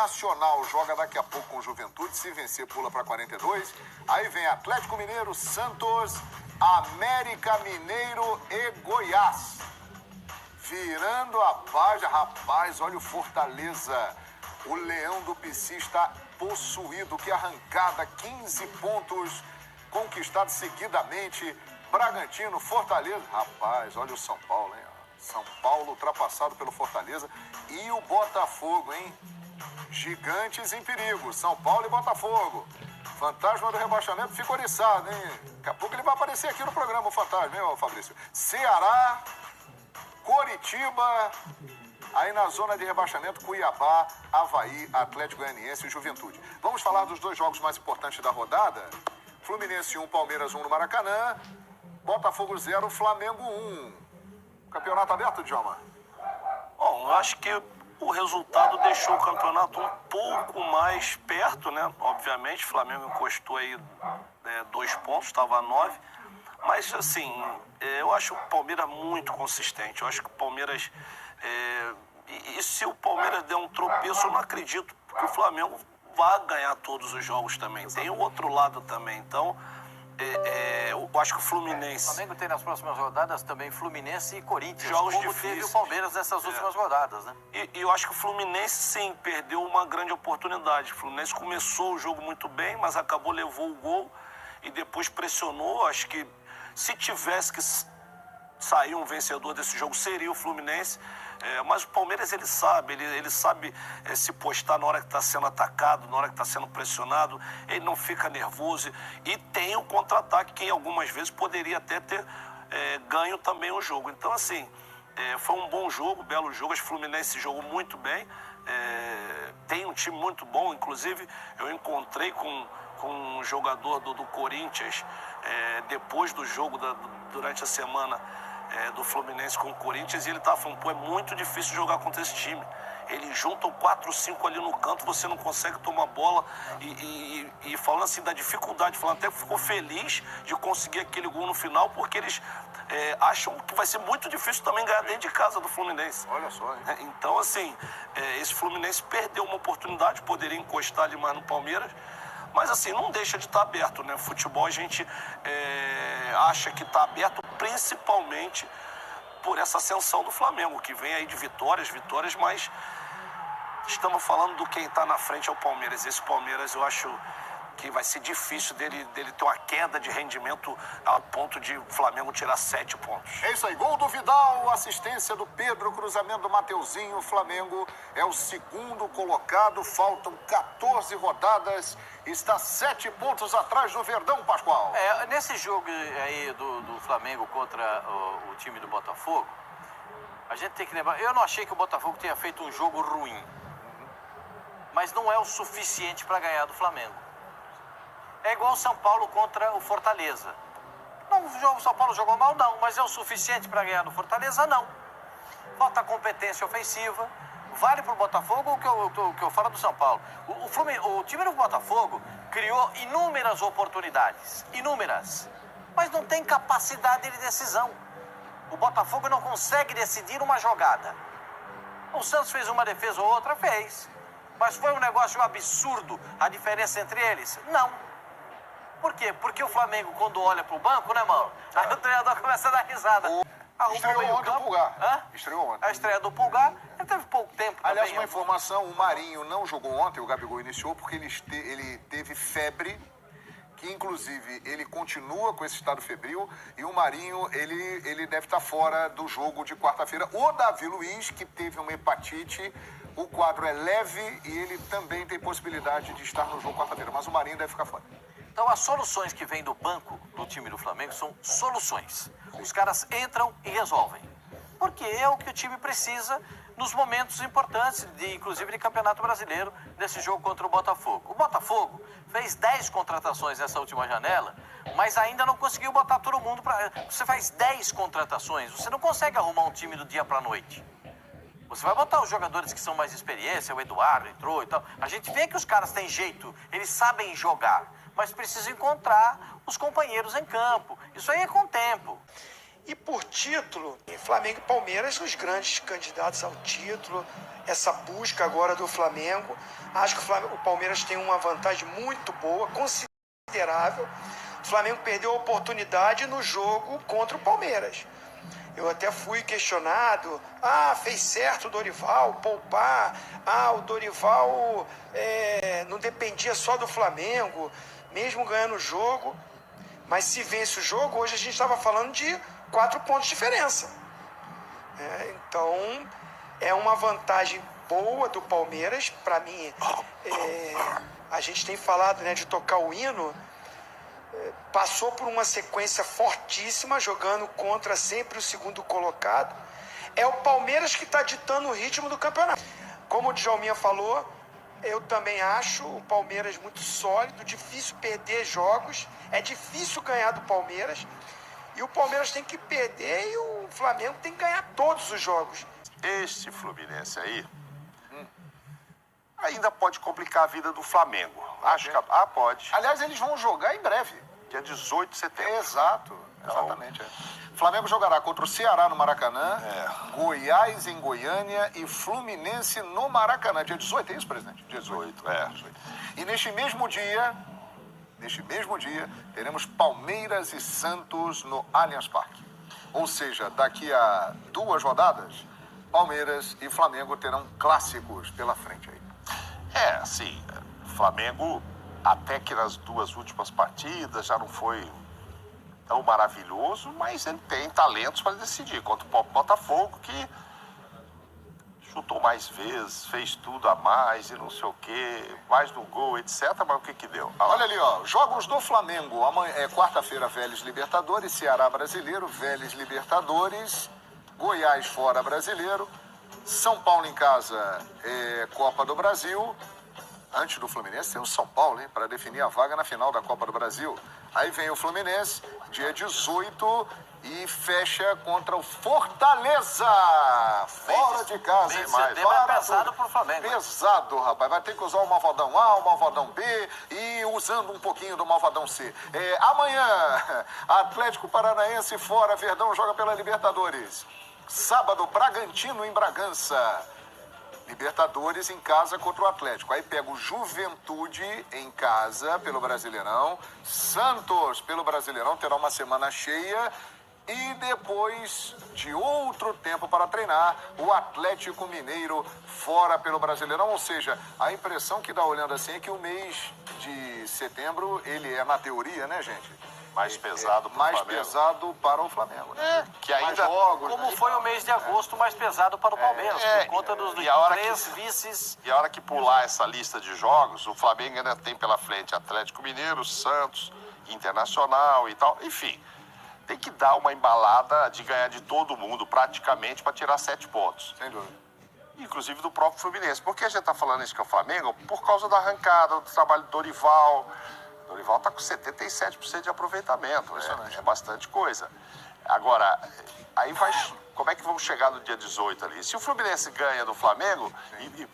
Nacional joga daqui a pouco com o Juventude. Se vencer, pula para 42. Aí vem Atlético Mineiro, Santos, América Mineiro e Goiás. Virando a página, rapaz, olha o Fortaleza. O Leão do Pici está possuído. Que arrancada, 15 pontos conquistados seguidamente. Bragantino, Fortaleza. Rapaz, olha o São Paulo, hein? São Paulo ultrapassado pelo Fortaleza. E o Botafogo, hein? Gigantes em perigo. São Paulo e Botafogo. Fantasma do rebaixamento fica oriçado, hein? Daqui a pouco ele vai aparecer aqui no programa, o Fantasma, hein, Fabrício? Ceará, Coritiba, aí na zona de rebaixamento, Cuiabá, Avaí, Atlético Goianiense e Juventude. Vamos falar dos dois jogos mais importantes da rodada? Fluminense 1, Palmeiras 1 no Maracanã. Botafogo 0, Flamengo 1. Campeonato aberto, Djalma? Bom, eu acho que o resultado deixou o campeonato um pouco mais perto, né? Obviamente, o Flamengo encostou aí 2 pontos, estava a 9. Mas, assim, eu acho o Palmeiras muito consistente. Eu acho que o Palmeiras... E se o Palmeiras der um tropeço, eu não acredito que o Flamengo vá ganhar todos os jogos também. Tem o outro lado também. Então, eu acho que o Fluminense... O Flamengo tem nas próximas rodadas também Fluminense e Corinthians. Jogos como difíceis. Teve o Palmeiras nessas últimas rodadas, né? E eu acho que o Fluminense, sim, perdeu uma grande oportunidade. O Fluminense começou o jogo muito bem, mas acabou, levou o gol e depois pressionou. Acho que se tivesse que sair um vencedor desse jogo, seria o Fluminense. Mas o Palmeiras, ele sabe se postar na hora que está sendo atacado, na hora que está sendo pressionado. Ele não fica nervoso e tem o contra-ataque que algumas vezes poderia até ter ganho também o jogo. Então, assim, foi um bom jogo, belo jogo. Acho que o Fluminense jogou muito bem. Tem um time muito bom. Inclusive, eu encontrei com um jogador do Corinthians depois do jogo, durante a semana do Fluminense com o Corinthians, e ele estava falando, é muito difícil jogar contra esse time. Eles juntam 4, 5 ali no canto, você não consegue tomar bola, e falando assim da dificuldade, falando até que ficou feliz de conseguir aquele gol no final, porque eles acham que vai ser muito difícil também ganhar dentro de casa do Fluminense. Olha só, hein? Então, assim, esse Fluminense perdeu uma oportunidade, poderia encostar ali mais no Palmeiras, mas assim, não deixa de estar aberto, né? Futebol a gente acha que está aberto principalmente por essa ascensão do Flamengo, que vem aí de vitórias, mas estamos falando do quem está na frente é o Palmeiras. Esse Palmeiras eu acho que vai ser difícil dele ter uma queda de rendimento a ponto de o Flamengo tirar 7 pontos. É isso aí, gol do Vidal, assistência do Pedro, cruzamento do Mateuzinho. O Flamengo é o segundo colocado, faltam 14 rodadas, está 7 pontos atrás do Verdão, Pascoal. Nesse jogo aí do Flamengo contra o time do Botafogo, a gente tem que lembrar, eu não achei que o Botafogo tenha feito um jogo ruim, mas não é o suficiente para ganhar do Flamengo. É igual o São Paulo contra o Fortaleza. Não, o São Paulo jogou mal, não, mas é o suficiente para ganhar do Fortaleza, não. Falta competência ofensiva. Vale para o Botafogo o que eu falo do São Paulo. O time do Botafogo criou inúmeras oportunidades, inúmeras, mas não tem capacidade de decisão. O Botafogo não consegue decidir uma jogada. O Santos fez uma defesa ou outra, fez. Mas foi um negócio absurdo a diferença entre eles? Não. Por quê? Porque o Flamengo, quando olha pro banco, né, mano? Aí o treinador começa a dar risada. Estreou ontem o Pulgar. Hã? Estreou ontem. A estreia do Pulgar, ele teve pouco tempo Aliás, também. uma informação, o Marinho não jogou ontem, o Gabigol iniciou, porque ele teve febre, que inclusive ele continua com esse estado febril, e o Marinho, ele deve estar fora do jogo de quarta-feira. O Davi Luiz, que teve uma hepatite, o quadro é leve e ele também tem possibilidade de estar no jogo quarta-feira, mas o Marinho deve ficar fora. Então, as soluções que vêm do banco do time do Flamengo são soluções. Os caras entram e resolvem. Porque é o que o time precisa nos momentos importantes, inclusive de Campeonato Brasileiro, nesse jogo contra o Botafogo. O Botafogo fez 10 contratações nessa última janela, mas ainda não conseguiu botar todo mundo para... Você faz 10 contratações, você não consegue arrumar um time do dia para a noite. Você vai botar os jogadores que são mais experiência, o Eduardo entrou e tal. A gente vê que os caras têm jeito, eles sabem jogar, mas precisam encontrar os companheiros em campo. Isso aí é com o tempo. E por título, Flamengo e Palmeiras são os grandes candidatos ao título. Essa busca agora do Flamengo. Acho que o Palmeiras tem uma vantagem muito boa, considerável. O Flamengo perdeu a oportunidade no jogo contra o Palmeiras. Eu até fui questionado. Fez certo o Dorival poupar. O Dorival não dependia só do Flamengo, mesmo ganhando o jogo. Mas se vence o jogo, hoje a gente estava falando de 4 pontos de diferença. Então, é uma vantagem boa do Palmeiras. Para mim, a gente tem falado, né, de tocar o hino. Passou por uma sequência fortíssima, jogando contra sempre o segundo colocado. É o Palmeiras que está ditando o ritmo do campeonato. Como o Djalminha falou, eu também acho o Palmeiras muito sólido, difícil perder jogos, é difícil ganhar do Palmeiras. E o Palmeiras tem que perder e o Flamengo tem que ganhar todos os jogos. Este Fluminense aí ainda pode complicar a vida do Flamengo. Acho que pode. Aliás, eles vão jogar em breve. Dia 18 de setembro. Exato, exatamente. Flamengo jogará contra o Ceará no Maracanã, Goiás em Goiânia e Fluminense no Maracanã. Dia 18, é isso, presidente? Dia 18. 18. E neste mesmo dia, teremos Palmeiras e Santos no Allianz Parque. Ou seja, daqui a 2 rodadas, Palmeiras e Flamengo terão clássicos pela frente aí. Sim, Flamengo, até que nas 2 últimas partidas já não foi tão maravilhoso, mas ele tem talentos para decidir. Contra o Botafogo, que chutou mais vezes, fez tudo a mais e não sei o quê, mais no gol, etc. Mas o que deu? Olha ali, jogos do Flamengo. Amanhã, quarta-feira, Vélez Libertadores, Ceará Brasileiro, Vélez Libertadores, Goiás fora Brasileiro, São Paulo em casa, Copa do Brasil. Antes do Fluminense tem o São Paulo, hein, para definir a vaga na final da Copa do Brasil. Aí vem o Fluminense, dia 18, e fecha contra o Fortaleza. Fora de casa, hein, mais. É pesado pro Flamengo. Pesado, rapaz. Vai ter que usar o Malvadão A, o Malvadão B e usando um pouquinho do Malvadão C. Amanhã, Atlético Paranaense fora, Verdão joga pela Libertadores. Sábado, Bragantino em Bragança. Libertadores em casa contra o Atlético. Aí pega o Juventude em casa pelo Brasileirão. Santos pelo Brasileirão terá uma semana cheia. E depois de outro tempo para treinar, o Atlético Mineiro fora pelo Brasileirão. Ou seja, a impressão que dá olhando assim é que o mês de setembro, ele é, na teoria, né, gente? Mais pesado para o mais Flamengo. Pesado para o Flamengo, né? Que ainda... Mais jogos, Como né? foi o mês de agosto mais pesado para o Palmeiras, por conta dos 3 vices. E a hora que pular essa lista de jogos, o Flamengo ainda tem pela frente Atlético Mineiro, Santos, Internacional e tal. Enfim, tem que dar uma embalada de ganhar de todo mundo, praticamente, para tirar 7 pontos. Sem dúvida. Inclusive do próprio Fluminense. Por que a gente está falando isso que é o Flamengo? Por causa da arrancada, do trabalho do Dorival. Dorival está com 77% de aproveitamento, é bastante coisa. Agora, aí como é que vamos chegar no dia 18 ali? Se o Fluminense ganha do Flamengo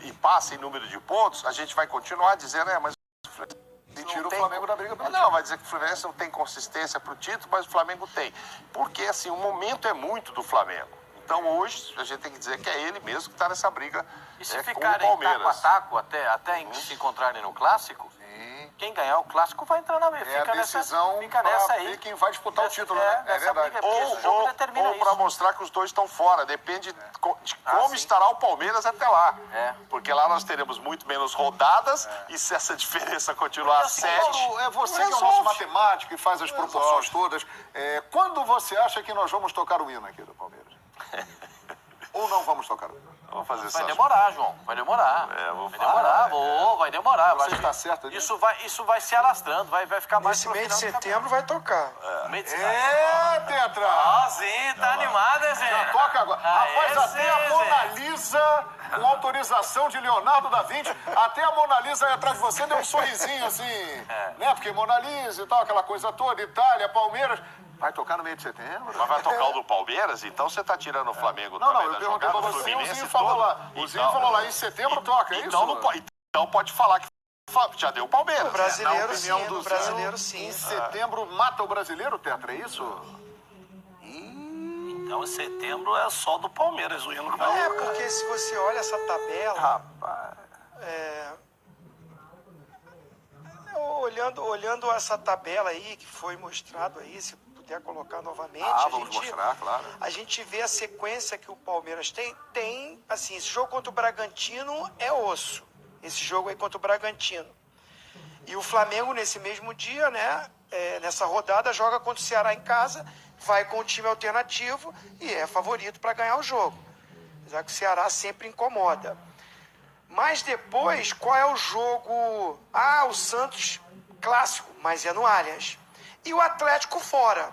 e passa em número de pontos, a gente vai continuar dizendo, mas o Fluminense tira o Flamengo da briga pelo título. Não, vai dizer que o Fluminense não tem consistência para o título, mas o Flamengo tem. Porque, assim, o momento é muito do Flamengo. Então, hoje, a gente tem que dizer que é ele mesmo que está nessa briga e se com o ficarem Palmeiras. taco a taco até se encontrarem no Clássico, quem ganhar o Clássico vai entrar na briga. Fica a decisão fica nessa para aí. ver quem vai disputar o título, né? É verdade. Briga, ou para mostrar que os dois estão fora. Depende de como estará o Palmeiras até lá. Porque lá nós teremos muito menos rodadas e se essa diferença continuar a 7... É você que é o nosso matemático e faz as proporções todas. Quando você acha que nós vamos tocar o hino aqui do Palmeiras? Ou não vamos tocar o hino? Vamos fazer Vai demorar, João. Vai demorar. Vai demorar. Você está certo disso? Isso vai se alastrando, vai ficar mais Nesse mês de setembro vai tocar. Tetra! Sim, tá animada, Zé. Já toca agora. Rapaz, até a Mona Lisa, com autorização de Leonardo da Vinci, até a Mona Lisa aí atrás de você deu um sorrisinho assim, né? Porque Mona Lisa e tal, aquela coisa toda, Itália, Palmeiras. Vai tocar no meio de setembro? Mas vai tocar o do Palmeiras? Então você tá tirando o Flamengo Não, também eu da perguntei jogada pra do você, o Fluminense Zinho falou lá. todo? O Zinho falou lá, em setembro toca, é então isso? Então pode falar que já deu o Palmeiras. O brasileiro, Na opinião sim. do O brasileiro, sim. Em setembro mata o brasileiro, Tetra, é isso? Então, em setembro é só do Palmeiras o hino que vai É, tocar. porque se você olha essa tabela, Rapaz. olhando essa tabela aí que foi mostrado aí, se puder colocar novamente, Vamos mostrar, claro. a gente vê a sequência que o Palmeiras tem, assim, esse jogo contra o Bragantino é osso, esse jogo aí contra o Bragantino. E o Flamengo, nesse mesmo dia, né, nessa rodada, joga contra o Ceará em casa, vai com o time alternativo e é favorito para ganhar o jogo. Já que o Ceará sempre incomoda. Mas depois, qual é o jogo? O Santos, clássico, mas é no Allianz. E o Atlético fora.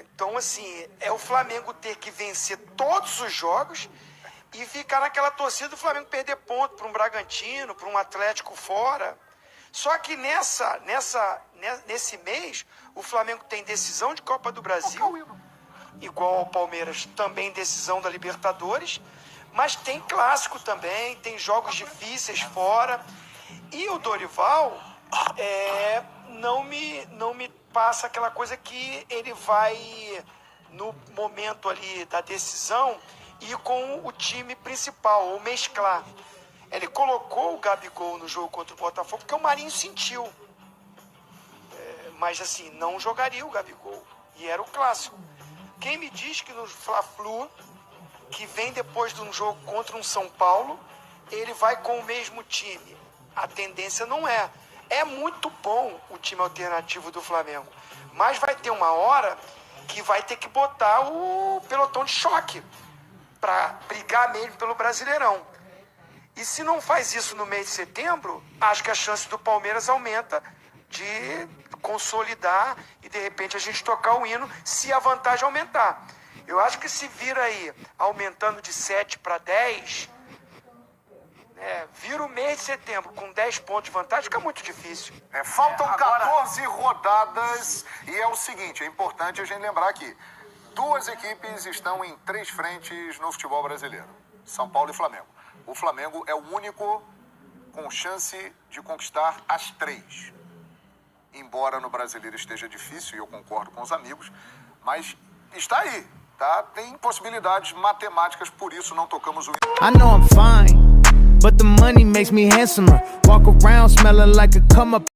Então, assim, é o Flamengo ter que vencer todos os jogos e ficar naquela torcida do Flamengo perder ponto para um Bragantino, para um Atlético fora. Só que nesse mês, o Flamengo tem decisão de Copa do Brasil, igual ao Palmeiras, também decisão da Libertadores, mas tem clássico também, tem jogos difíceis fora. E o Dorival não me passa aquela coisa que ele vai, no momento ali da decisão, ir com o time principal, ou mesclar. Ele colocou o Gabigol no jogo contra o Botafogo porque o Marinho sentiu. Mas assim, não jogaria o Gabigol. E era o clássico. Quem me diz que no Fla-Flu, que vem depois de um jogo contra um São Paulo, ele vai com o mesmo time? A tendência não é. É muito bom o time alternativo do Flamengo. Mas vai ter uma hora que vai ter que botar o pelotão de choque para brigar mesmo pelo Brasileirão. E se não faz isso no mês de setembro, acho que a chance do Palmeiras aumenta de consolidar e de repente a gente tocar o hino se a vantagem aumentar. Eu acho que se vira aí aumentando de 7 para 10, vira o mês de setembro com 10 pontos de vantagem, fica muito difícil. Faltam 14 rodadas e é o seguinte, é importante a gente lembrar que 2 equipes estão em 3 frentes no futebol brasileiro, São Paulo e Flamengo. O Flamengo é o único com chance de conquistar as 3. Embora no Brasileiro esteja difícil, e eu concordo com os amigos, mas está aí, tá? Tem possibilidades matemáticas, por isso não tocamos o hino. I know I'm fine, but the money makes me handsomer. Walk around smelling like a come up.